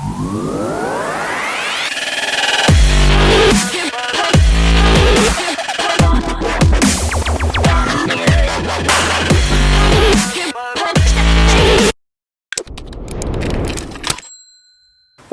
Well,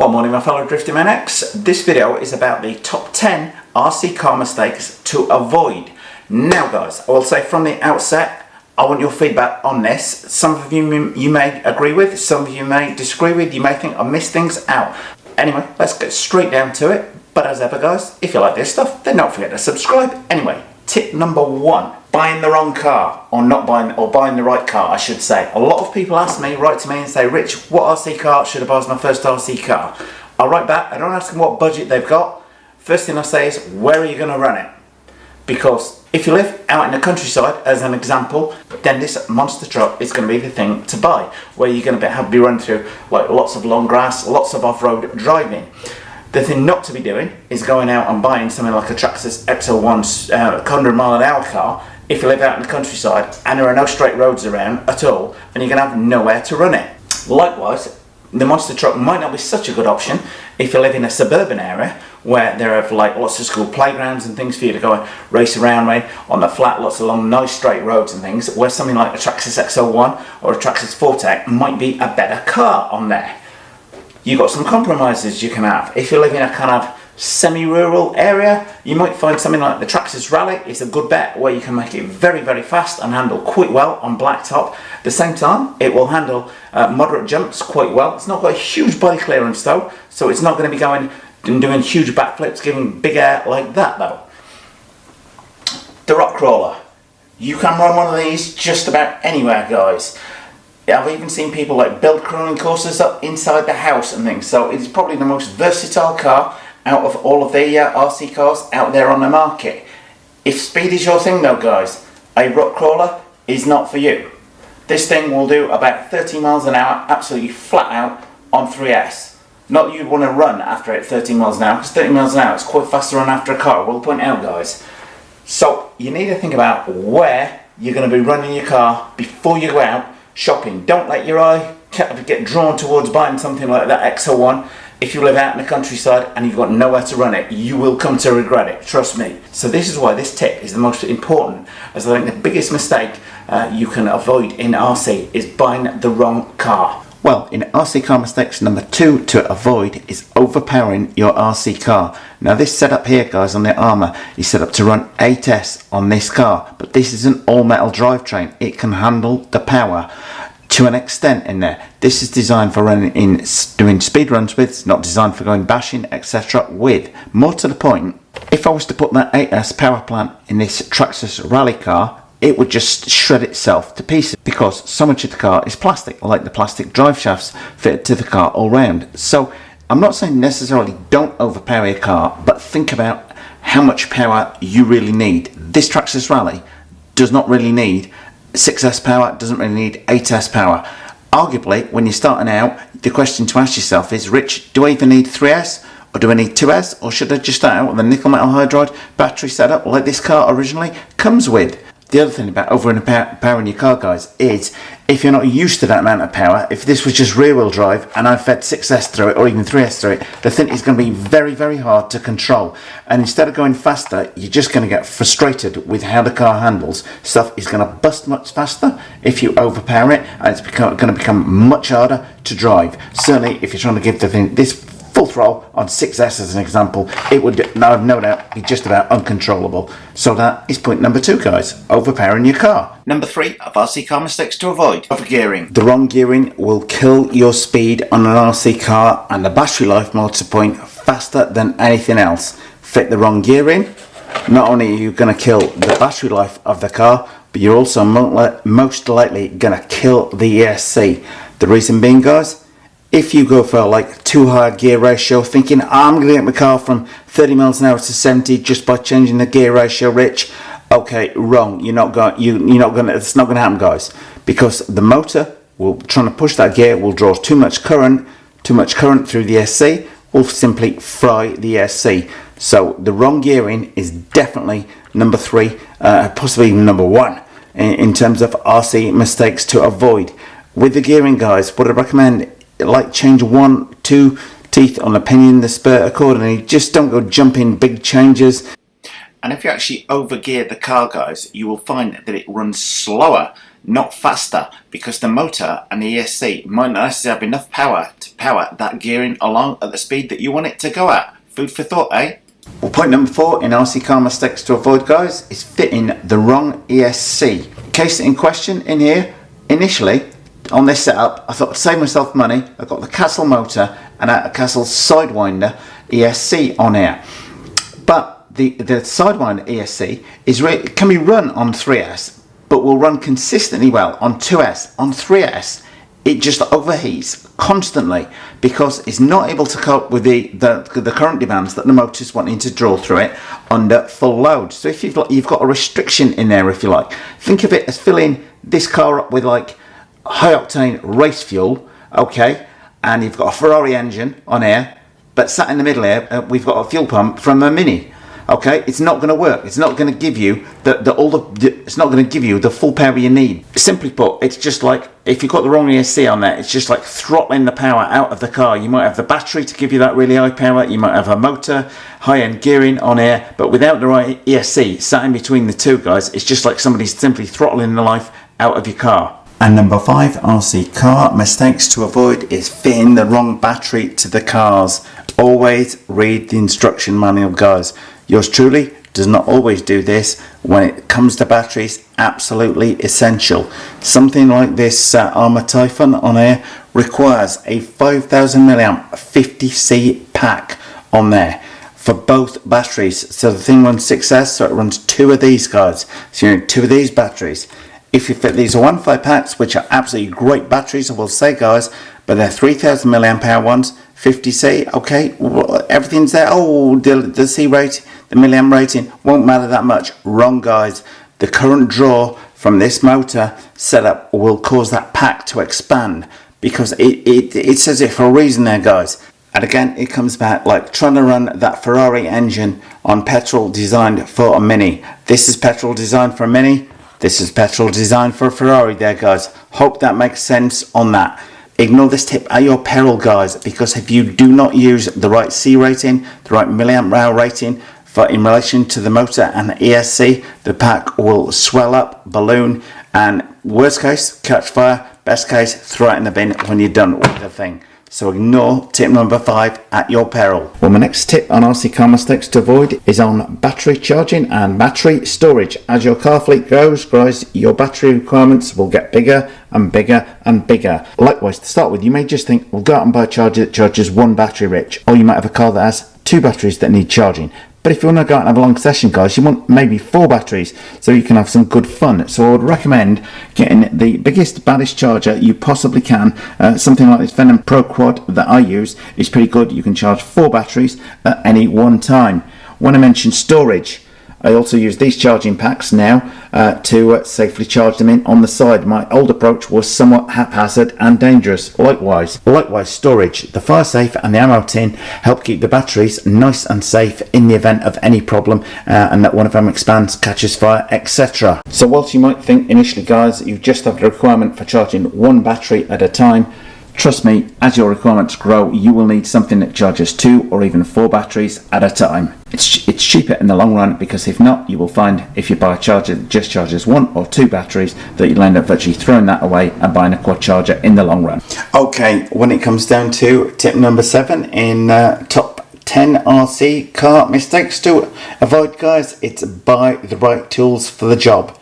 morning my fellow Driftomaniacs. This video is about the top 10 RC car mistakes to avoid. Now guys, I will say from the outset, I want your feedback on this. Some of you may agree with, some of you may disagree with, you may think I missed things out. Anyway, let's get straight down to it. But as ever guys, if you like this stuff, then don't forget to subscribe. Anyway, tip number 1, buying the wrong car, or buying the right car, I should say. A lot of people ask me, write to me and say, Rich, what RC car should I buy as my first RC car? I write back, I don't ask them what budget they've got. First thing I say is, where are you going to run it? Because if you live out in the countryside, as an example, then this monster truck is going to be the thing to buy, where you're going to have to be run through like lots of long grass, lots of off-road driving. The thing not to be doing is going out and buying something like a Traxxas XL1 100-mile-an-hour car if you live out in the countryside and there are no straight roads around at all, and you're going to have nowhere to run it. Likewise, the monster truck might not be such a good option if you live in a suburban area where there are like lots of school playgrounds and things for you to go and race around on the flat, lots of long nice straight roads and things, where something like a Traxxas XL1 or a Traxxas Forte might be a better car on there. You've got some compromises you can have. If you live in a kind of semi-rural area, you might find something like the Traxxas Rally. It's a good bet where you can make it very, very fast and handle quite well on blacktop. At the same time, it will handle moderate jumps quite well. It's not got a huge body clearance though, so it's not going to be going and doing huge backflips, giving big air like that though. The rock crawler. You can run one of these just about anywhere, guys. I've even seen people like build crawling courses up inside the house and things, so it's probably the most versatile car out of all of the RC cars out there on the market. If speed is your thing though guys, a rock crawler is not for you. This thing will do about 30 miles an hour absolutely flat out on 3S. Not that you'd want to run after it 30 miles an hour, because 30 miles an hour is quite fast to run after a car, we'll point out guys. So you need to think about where you're going to be running your car before you go out shopping. Don't let your eye get drawn towards buying something like that XL1. If you live out in the countryside and you've got nowhere to run it, you will come to regret it, trust me. So this is why this tip is the most important, as I think the biggest mistake you can avoid in RC is buying the wrong car. Well, in RC car mistakes, number 2 to avoid is overpowering your RC car. Now this setup here guys on the Armour is set up to run 8S on this car, but this is an all metal drivetrain. It can handle the power to an extent in there. This is designed for running in, doing speed runs with, it's not designed for going bashing, etc. with. More to the point, if I was to put that 8S power plant in this Traxxas rally car, it would just shred itself to pieces because so much of the car is plastic, like the plastic drive shafts fitted to the car all round. So I'm not saying necessarily don't overpower your car, but think about how much power you really need. This Traxxas Rally does not really need 6S power, doesn't really need 8S power. Arguably, when you're starting out, the question to ask yourself is, Rich, do I even need 3S? Or do I need 2S? Or should I just start out with a nickel metal hydride battery setup like this car originally comes with? The other thing about overpowering your car guys is, if you're not used to that amount of power, if this was just rear wheel drive and I fed 6S through it or even 3S through it, the thing is going to be very, very hard to control. And instead of going faster, you're just going to get frustrated with how the car handles. Stuff is going to bust much faster if you overpower it, and it's going to become much harder to drive. Certainly if you're trying to give the thing this full throttle on 6S as an example, it would, I have no doubt, be just about uncontrollable. So that is point number 2 guys, overpowering your car. Number 3 of RC car mistakes to avoid, overgearing. The wrong gearing will kill your speed on an RC car and the battery life, more to the point, faster than anything else. Fit the wrong gearing, not only are you going to kill the battery life of the car, but you're also most likely going to kill the ESC. The reason being guys, if you go for like too high a gear ratio, thinking I'm going to get my car from 30 miles an hour to 70 just by changing the gear ratio, Rich, okay, wrong. It's not going to happen, guys, because the motor will trying to push that gear will draw too much current through the SC, will simply fry the SC. So the wrong gearing is definitely number 3, possibly number 1 in terms of RC mistakes to avoid. With the gearing, guys, what I recommend, like change 1, 2, teeth on the pinion, the spur accordingly. Just don't go jumping big changes. And if you actually overgear the car, guys, you will find that it runs slower, not faster, because the motor and the ESC might not necessarily have enough power to power that gearing along at the speed that you want it to go at. Food for thought, eh? Well, point number 4 in RC car mistakes to avoid, guys, is fitting the wrong ESC. Case in question in here, initially, on this setup, I thought I'd save myself money. I've got the Castle motor and a Castle Sidewinder ESC on here. But the Sidewinder ESC can be run on 3S, but will run consistently well on 2S. On 3S, it just overheats constantly because it's not able to cope with the current demands that the motor's wanting to draw through it under full load. So if you've got a restriction in there, if you like, think of it as filling this car up with like high octane race fuel, okay, and you've got a Ferrari engine on here, but sat in the middle here, we've got a fuel pump from a Mini. Okay, it's not going to work. It's not going to give you it's not going to give you the full power you need. Simply put, it's just like if you've got the wrong ESC on there, it's just like throttling the power out of the car. You might have the battery to give you that really high power. You might have a motor, high-end gearing on here, but without the right ESC sat in between the two, guys, it's just like somebody's simply throttling the life out of your car. And number 5 RC car mistakes to avoid is fitting the wrong battery to the cars. Always read the instruction manual, guys. Yours truly does not always do this. When it comes to batteries, absolutely essential. Something like this Armour Typhon on here requires a 5000 milliamp 50C pack on there for both batteries. So the thing runs 6S, so it runs 2 of these, guys. So you need 2 of these batteries. If you fit these 1.5 packs, which are absolutely great batteries, I will say, guys, but they're 3000 milliamp hour ones, 50C, okay, well, everything's there. Oh, the C rating, the milliamp rating won't matter that much. Wrong, guys. The current draw from this motor setup will cause that pack to expand because it says it for a reason there, guys. And again, it comes back like trying to run that Ferrari engine on petrol designed for a Mini. This is petrol designed for a Mini. This is petrol designed for a Ferrari there, guys. Hope that makes sense on that. Ignore this tip at your peril, guys, because if you do not use the right C rating, the right milliamp hour rating in relation to the motor and the ESC, the pack will swell up, balloon, and worst case, catch fire. Best case, throw it in the bin when you're done with the thing. So ignore tip number 5 at your peril. Well, my next tip on RC car mistakes to avoid is on battery charging and battery storage. As your car fleet grows, guys, your battery requirements will get bigger and bigger and bigger. Likewise, to start with, you may just think, well, go out and buy a charger that charges 1 battery rich, or you might have a car that has 2 batteries that need charging. But if you want to go out and have a long session, guys, you want maybe 4 batteries so you can have some good fun. So I would recommend getting the biggest, baddest charger you possibly can. Something like this Venom Pro Quad that I use is pretty good. You can charge 4 batteries at any one time. When I mention storage, I also use these charging packs now to safely charge them in on the side. My old approach was somewhat haphazard and dangerous. Likewise, storage. The fire safe and the ammo tin help keep the batteries nice and safe in the event of any problem and that one of them expands, catches fire, etc. So whilst you might think initially, guys, that you just have the requirement for charging 1 battery at a time, trust me, as your requirements grow, you will need something that charges 2 or even 4 batteries at a time. It's cheaper in the long run, because if not, you will find if you buy a charger that just charges 1 or 2 batteries that you'll end up virtually throwing that away and buying a quad charger in the long run. Okay, when it comes down to tip number 7 in top 10 RC car mistakes to avoid, guys, it's buy the right tools for the job.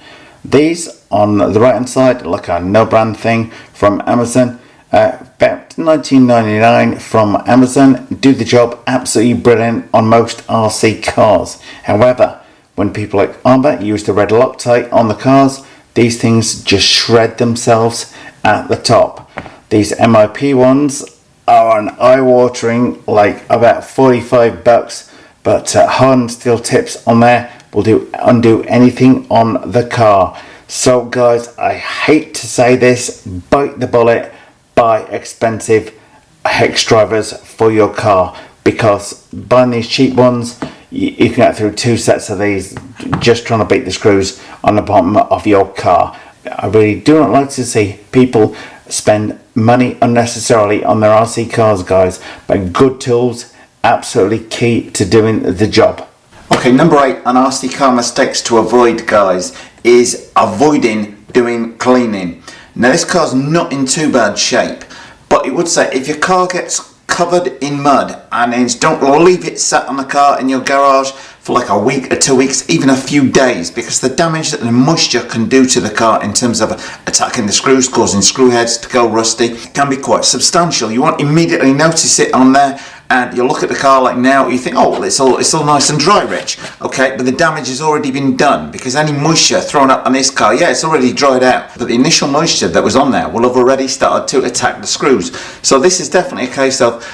These on the right hand side, like a no brand thing from Amazon. About $19.99 from Amazon, do the job, absolutely brilliant on most RC cars. However, when people like Armour use the red Loctite on the cars, these things just shred themselves at the top. These MIP ones are an eye-watering, like about $45, but hardened steel tips on there will undo anything on the car. So guys, I hate to say this, bite the bullet. Buy expensive hex drivers for your car, because buying these cheap ones, you can get through 2 sets of these just trying to beat the screws on the bottom of your car. I really do not like to see people spend money unnecessarily on their RC cars, guys, but good tools, absolutely key to doing the job. Okay, number 8 on RC car mistakes to avoid, guys, is avoiding doing cleaning. Now this car's not in too bad shape, but it would say if your car gets covered in mud and then don't leave it sat on the car in your garage for like a week or 2 weeks, even a few days, because the damage that the moisture can do to the car in terms of attacking the screws, causing screw heads to go rusty, can be quite substantial. You won't immediately notice it on there, and you'll look at the car like now, you think, oh, well, it's all nice and dry, Rich. Okay, but the damage has already been done, because any moisture thrown up on this car, yeah, it's already dried out, but the initial moisture that was on there will have already started to attack the screws. So this is definitely a case of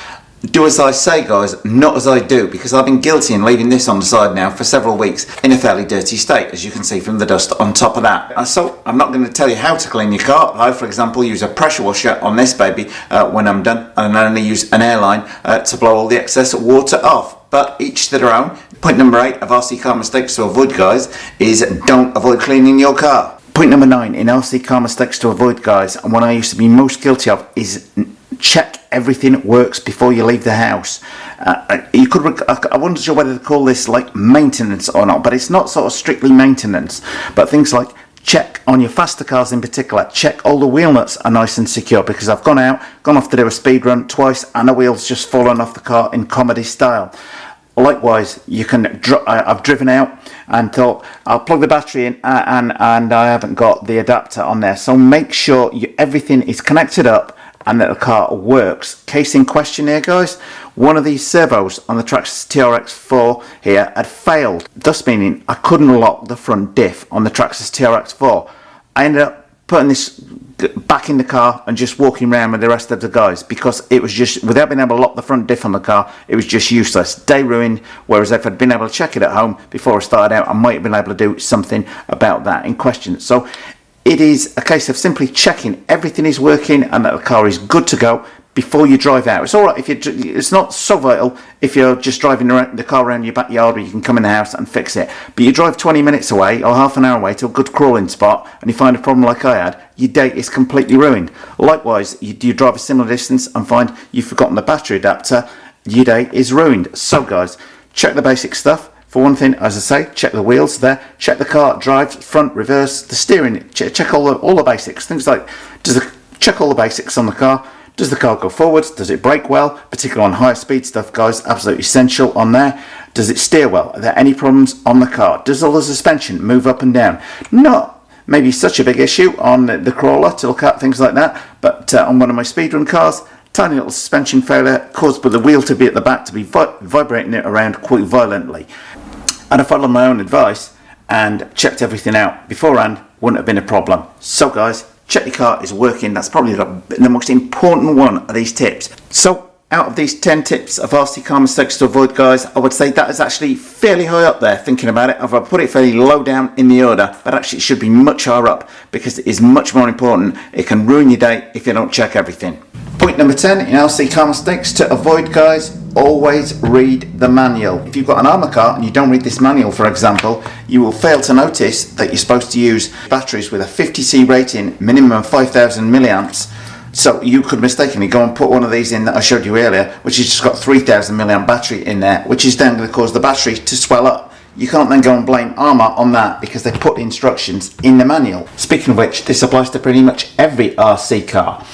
do as I say, guys, not as I do, because I've been guilty in leaving this on the side now for several weeks in a fairly dirty state, as you can see from the dust on top of that. And so I'm not going to tell you how to clean your car. I, for example, use a pressure washer on this baby when I'm done, and I only use an airline to blow all the excess water off. But each to their own. Point number 8 of RC car mistakes to avoid, guys, is don't avoid cleaning your car. Point number 9 in RC car mistakes to avoid, guys, and what I used to be most guilty of, is check everything works before you leave the house. I wasn't sure whether to call this like maintenance or not, but it's not sort of strictly maintenance, but things like check on your faster cars in particular, check all the wheel nuts are nice and secure, because I've gone off to do a speed run twice and the wheel's just fallen off the car in comedy style. Likewise, you can. I've driven out and thought I'll plug the battery in, and I haven't got the adapter on there. So make sure everything is connected up and that the car works. Case in question here, guys, one of these servos on the Traxxas TRX4 here had failed, thus meaning I couldn't lock the front diff on the Traxxas TRX4. I ended up putting this back in the car and just walking around with the rest of the guys, because it was just, without being able to lock the front diff on the car, it was just useless. Day ruined. Whereas if I'd been able to check it at home before I started out, I might have been able to do something about that in question. So it is a case of simply checking everything is working and that the car is good to go before you drive out. It's alright if it's not so vital if you're just driving the car around your backyard where you can come in the house and fix it. But you drive 20 minutes away or half an hour away to a good crawling spot and you find a problem like I had, your day is completely ruined. Likewise, you drive a similar distance and find you've forgotten the battery adapter, your day is ruined. So guys, check the basic stuff. For one thing, as I say, check the wheels there, check the car, drive, front, reverse, the steering, check all the basics. Things like, check all the basics on the car. Does the car go forwards? Does it brake well? Particularly on higher speed stuff, guys, absolutely essential on there. Does it steer well? Are there any problems on the car? Does all the suspension move up and down? Not maybe such a big issue on the crawler to look at, things like that, but on one of my speedrun cars, tiny little suspension failure caused by the wheel to be at the back to be vibrating it around quite violently. And I followed my own advice and checked everything out beforehand, wouldn't have been a problem. So guys, check your car is working. That's probably the most important one of these tips. So out of these 10 tips of RC car mistakes to avoid, guys, I would say that is actually fairly high up there thinking about it. I've put it fairly low down in the order, but actually it should be much higher up because it is much more important. It can ruin your day if you don't check everything. Point number 10 in RC car mistakes to avoid, guys, always read the manual. If you've got an armour car and you don't read this manual, for example, you will fail to notice that you're supposed to use batteries with a 50C rating, minimum of 5,000 milliamps. So you could mistakenly go and put one of these in that I showed you earlier, which has just got 3,000 milliamp battery in there, which is then going to cause the battery to swell up. You can't then go and blame Armour on that because they put instructions in the manual. Speaking of which, this applies to pretty much every RC car,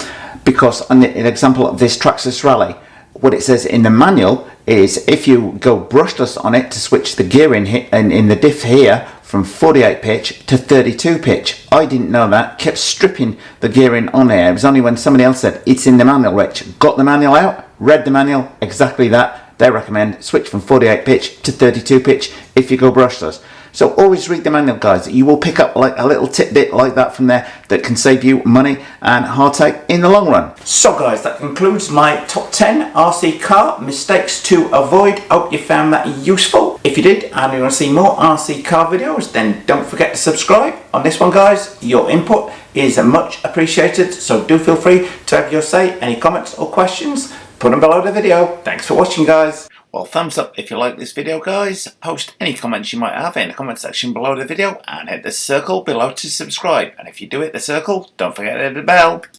because an example of this Traxxas Rally, what it says in the manual is if you go brushless on it to switch the gear in the diff here from 48 pitch to 32 pitch. I didn't know that, kept stripping the gearing on here. It was only when somebody else said, it's in the manual, Rich. Got the manual out, read the manual, exactly that. They recommend switch from 48 pitch to 32 pitch if you go brushless. So always read the manual, guys. You will pick up like a little tidbit like that from there that can save you money and heartache in the long run. So guys, that concludes my top 10 RC car mistakes to avoid. Hope you found that useful. If you did and you want to see more RC car videos, then don't forget to subscribe. On this one, guys, your input is much appreciated, so do feel free to have your say. Any comments or questions, put them below the video. Thanks for watching, guys. Well, thumbs up if you like this video, guys. Post any comments you might have in the comment section below the video and hit the circle below to subscribe. And if you do hit the circle, don't forget to hit the bell.